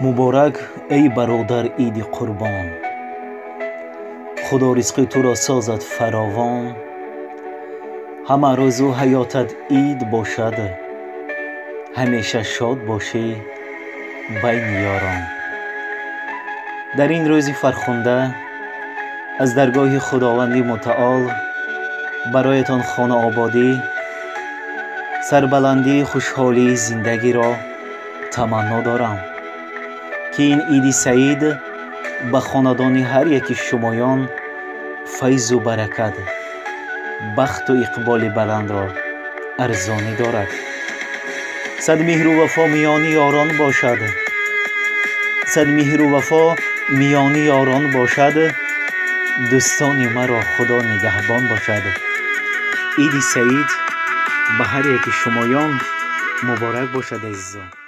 مبارک ای برادر عید قربان، خدا رزق تو را سازد فراوان. همه روزو حیاتت عید باشد، همیشه شاد باشی بین یاران. در این روز فرخنده از درگاه خداوند متعال برایتان خانه آبادی، سربلندی، خوشحالی زندگی را تمنا دارم که این عید سعید به خاندان هر یکی شمایان فیض و برکت، بخت و اقبال بلند را ارزانی دارد. صد مهر و وفا میان یاران باشد، صد مهر و وفا میان یاران باشد، دوستان مرا خدا نگهبان باشد. عید سعید به هر یک شمایان مبارک باشد عزیزان.